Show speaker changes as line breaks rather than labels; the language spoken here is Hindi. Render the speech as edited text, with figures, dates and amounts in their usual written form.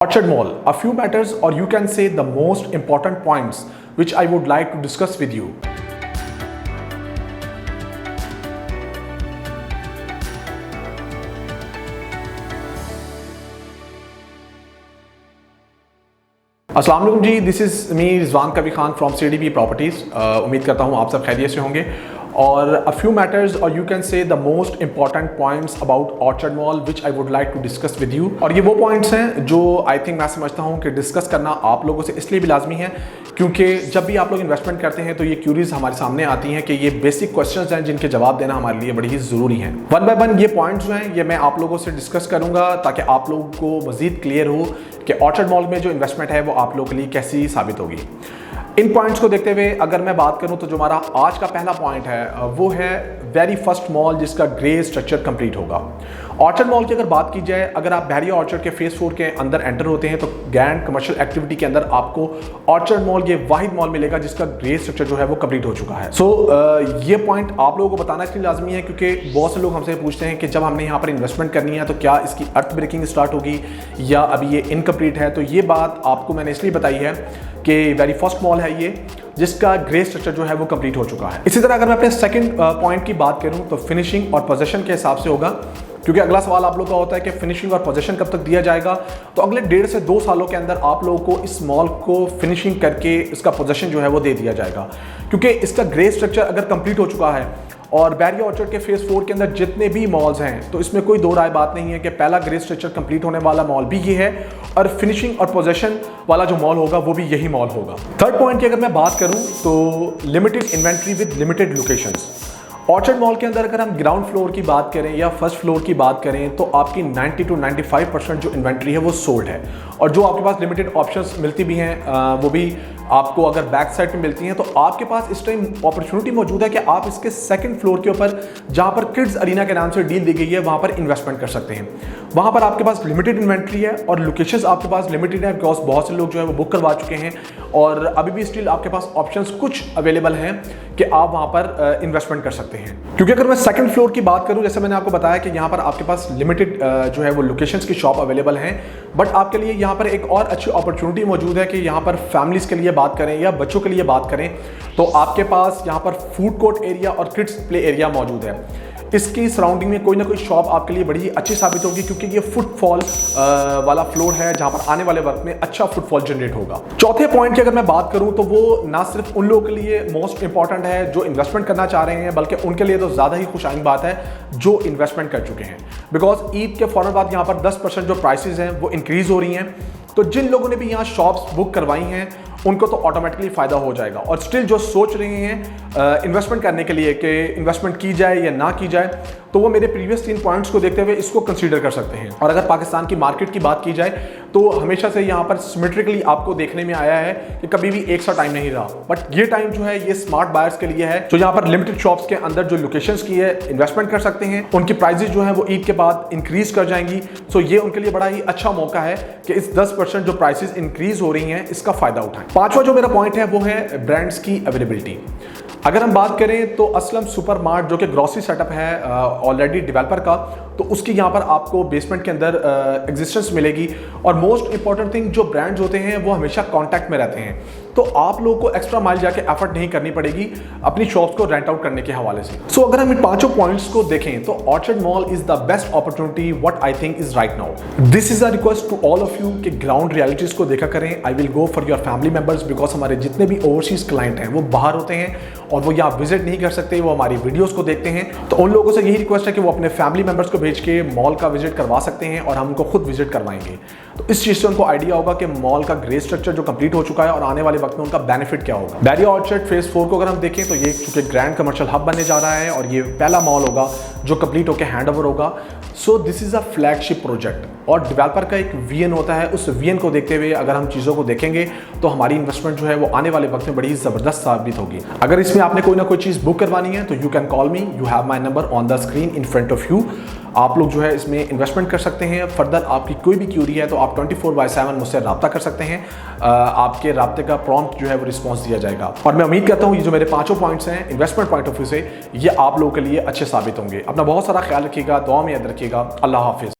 Orchard Mall, a few matters, or you can say the most important points which I would like to discuss with you. अस्सलाम वालेकुम जी, this is me Rizwan Kabir Khan from CDB properties. उम्मीद करता हूँ आप सब खैरियत से होंगे। और अ फ्यू मैटर्स और you can say the most important points about Orchard Mall which I would like to discuss with you. और ये वो पॉइंट्स हैं जो आई थिंक मैं समझता हूँ कि डिस्कस करना आप लोगों से इसलिए भी लाजमी है क्योंकि जब भी आप लोग इन्वेस्टमेंट करते हैं तो ये क्यूरीज हमारे सामने आती हैं कि ये बेसिक क्वेश्चंस हैं जिनके जवाब देना हमारे लिए बड़ी ही ज़रूरी हैं। वन बाय वन ये पॉइंट्स जो हैं ये मैं आप लोगों से डिस्कस करूँगा ताकि आप लोगों को मज़ीद क्लियर हो कि ऑर्चर्ड मॉल में जो इन्वेस्टमेंट है वो आप लोगों के लिए कैसी साबित होगी। इन पॉइंट्स को देखते हुए अगर मैं बात करूं तो जो हमारा आज का पहला पॉइंट है वो है वेरी फर्स्ट मॉल जिसका ग्रे स्ट्रक्चर कंप्लीट होगा। ऑर्चर्ड मॉल की अगर बात की जाए, अगर आप बहरिया ऑर्चर्ड के फेज 4 के अंदर एंटर होते हैं तो ग्रैंड कमर्शियल एक्टिविटी के अंदर आपको ऑर्चर्ड मॉल ये वाहिद मॉल मिलेगा जिसका ग्रे स्ट्रक्चर जो है वो कंप्लीट हो चुका है। ये पॉइंट आप लोगों को बताना इसलिए लाजमी है क्योंकि बहुत से लोग हमसे पूछते हैं कि जब हमने यहाँ पर इन्वेस्टमेंट करनी है तो क्या इसकी अर्थ ब्रेकिंग स्टार्ट होगी या अभी ये इनकम्प्लीट है। तो ये बात आपको मैंने इसलिए बताई है कि वेरी फर्स्ट मॉल है ये जिसका ग्रे स्ट्रक्चर जो है वो कंप्लीट हो चुका है। इसी तरह अगर मैं अपने सेकंड पॉइंट की बात करूं तो फिनिशिंग और पोजीशन के हिसाब से होगा, क्योंकि अगला सवाल आप लोगों का होता है कि फिनिशिंग और पोजीशन कब तक दिया जाएगा। तो अगले 1.5 से 2 सालों के अंदर आप लोगों को इस मॉल को फिनिशिंग करके इसका पोजीशन जो है वो दे दिया जाएगा, क्योंकि इसका ग्रे स्ट्रक्चर अगर कंप्लीट हो चुका है और बहरिया ऑर्चर्ड के फेज 4 के अंदर जितने भी मॉल्स हैं तो इसमें कोई दो राय बात नहीं है कि पहला ग्रे स्ट्रक्चर कंप्लीट होने वाला मॉल भी ये है और फिनिशिंग और पोजीशन वाला जो मॉल होगा वो भी यही मॉल होगा। थर्ड पॉइंट की अगर मैं बात करूं तो limited inventory with limited locations. Orchard mall के अंदर अगर हम ग्राउंड फ्लोर की बात करें या फर्स्ट फ्लोर की बात करें तो आपकी 90 to 95% जो इन्वेंट्री है वो सोल्ड है, और जो आपके पास लिमिटेड ऑप्शंस मिलती भी हैं वो भी आपको अगर बैक साइड में मिलती हैं। तो आपके पास इस टाइम अपॉर्चुनिटी मौजूद है कि आप इसके सेकंड फ्लोर के ऊपर जहां पर किड्स अरीना के नाम से डील दी गई है वहां पर इन्वेस्टमेंट कर सकते हैं। वहां पर आपके पास लिमिटेड इन्वेंट्री है और लोकेशंस आपके पास लिमिटेड है बिकॉज बहुत से लोग जो है वो बुक करवा चुके हैं और अभी भी स्टिल आपके पास ऑप्शंस कुछ अवेलेबल हैं कि आप वहां पर इन्वेस्टमेंट कर सकते हैं। क्योंकि अगर मैं सेकंड फ्लोर की बात करूं, जैसे मैंने आपको बताया कि यहाँ पर आपके पास लिमिटेड जो है वो लोकेशंस की शॉप अवेलेबल हैं, बट आपके लिए यहाँ पर एक और अच्छी अपॉर्चुनिटी मौजूद है कि यहाँ पर फैमिलीज के लिए बात करें या बच्चों के लिए बात करें तो आपके पास यहाँ पर फूड कोर्ट एरिया और किड्स प्ले एरिया मौजूद है। इसकी सराउंडिंग में कोई ना कोई शॉप आपके लिए बड़ी ही अच्छी साबित होगी क्योंकि ये फुटफॉल वाला फ्लोर है जहां पर आने वाले वक्त में अच्छा फुटफॉल जनरेट होगा। चौथे पॉइंट की अगर मैं बात करूं तो वो ना सिर्फ उन लोगों के लिए मोस्ट इंपॉर्टेंट है जो इन्वेस्टमेंट करना चाह रहे हैं, बल्कि उनके लिए तो ज़्यादा ही खुशाइन बात है जो इन्वेस्टमेंट कर चुके हैं। बिकॉज ईद के फौरन बाद यहाँ पर 10% जो प्राइसेज हैं वो इंक्रीज हो रही हैं। तो जिन लोगों ने भी यहाँ शॉप्स बुक करवाई हैं उनको तो ऑटोमेटिकली फ़ायदा हो जाएगा, और स्टिल जो सोच रहे हैं इन्वेस्टमेंट करने के लिए कि इन्वेस्टमेंट की जाए या ना की जाए तो वो मेरे प्रीवियस 3 पॉइंट्स को देखते हुए इसको कंसीडर कर सकते हैं। और अगर पाकिस्तान की मार्केट की बात की जाए तो हमेशा से यहाँ पर सिमेट्रिकली आपको देखने में आया है कि कभी भी एक सा टाइम नहीं रहा, बट ये टाइम जो है ये स्मार्ट बायर्स के लिए है जो यहाँ पर लिमिटेड शॉप्स के अंदर जो लोकेशंस की है इन्वेस्टमेंट कर सकते हैं। उनकी प्राइजेज जो है वो ईद के बाद इंक्रीज कर जाएंगी। सो ये उनके लिए बड़ा ही अच्छा मौका है कि इस 10% जो प्राइसेज इंक्रीज हो रही हैं इसका फायदा उठाएं। पांचवा जो मेरा पॉइंट है वो है ब्रांड्स की अवेलेबिलिटी। अगर हम बात करें तो असलम सुपर मार्ट जो कि ग्रॉसरी सेटअप है ऑलरेडी डेवलपर का, तो उसकी यहाँ पर आपको बेसमेंट के अंदर एग्जिस्टेंस मिलेगी। और मोस्ट इंपॉर्टेंट थिंग जो ब्रांड्स होते हैं वो हमेशा कांटेक्ट में रहते हैं, तो आप लोगों को एक्स्ट्रा माइल जाके एफर्ट नहीं करनी पड़ेगी अपनी शॉप्स को रेंट आउट करने के हवाले से। सो अगर हम इन पांचों पॉइंट्स को देखें तो orchard mall is the best opportunity what I think is right now. This is a request to all of you कि ग्राउंड रियलिटीज को देखा करें। I will go for your family members because हमारे जितने भी ओवरसीज क्लाइंट हैं वो बाहर होते हैं और वो यहाँ विजिट नहीं कर सकते, वो हमारी वीडियोस को देखते हैं। तो उन लोगों से यही रिक्वेस्ट है कि वो अपने फैमिली मेंबर्स को भेज के मॉल का विजिट करवा सकते हैं और हम उनको खुद विजिट करवाएंगे। तो इस चीज़ से उनको आइडिया होगा कि मॉल का ग्रे स्ट्रक्चर जो कंप्लीट हो चुका है और आने वाले वक्त में उनका बेनिफिट क्या होगा। बहरिया ऑर्चर्ड फेज 4 को अगर हम देखें तो ये चूंकि ग्रैंड कमर्शियल हब बनने जा रहा है और ये पहला मॉल होगा जो कंप्लीट होकर हैंड ओवर होगा। So this is a flagship project और डेवलपर का एक विजन होता है। उस विजन को देखते हुए अगर हम चीज़ों को देखेंगे तो हमारी इन्वेस्टमेंट जो है वो आने वाले वक्त में बड़ी ज़बरदस्त साबित होगी। अगर इसमें आपने कोई ना कोई चीज़ बुक करवानी है तो you can call me, you have my number on the screen in front of you. आप लोग जो है इसमें इन्वेस्टमेंट कर सकते हैं। फर्दर आपकी कोई भी क्यूरी है तो आप 24/7 मुझसे रब्ता कर सकते हैं। आपके रब्ते का प्रॉम्प्ट जो है वो रिस्पॉन्स दिया जाएगा। और मैं उम्मीद करता हूँ ये जो मेरे 5 पॉइंट्स हैं इन्वेस्टमेंट पॉइंट ऑफ व्यू से ये आप लोगों के लिए अच्छे साबित होंगे। अपना बहुत सारा ख्याल रखिएगा, दुआ में याद रखिएगा। अल्लाह हाफिज़।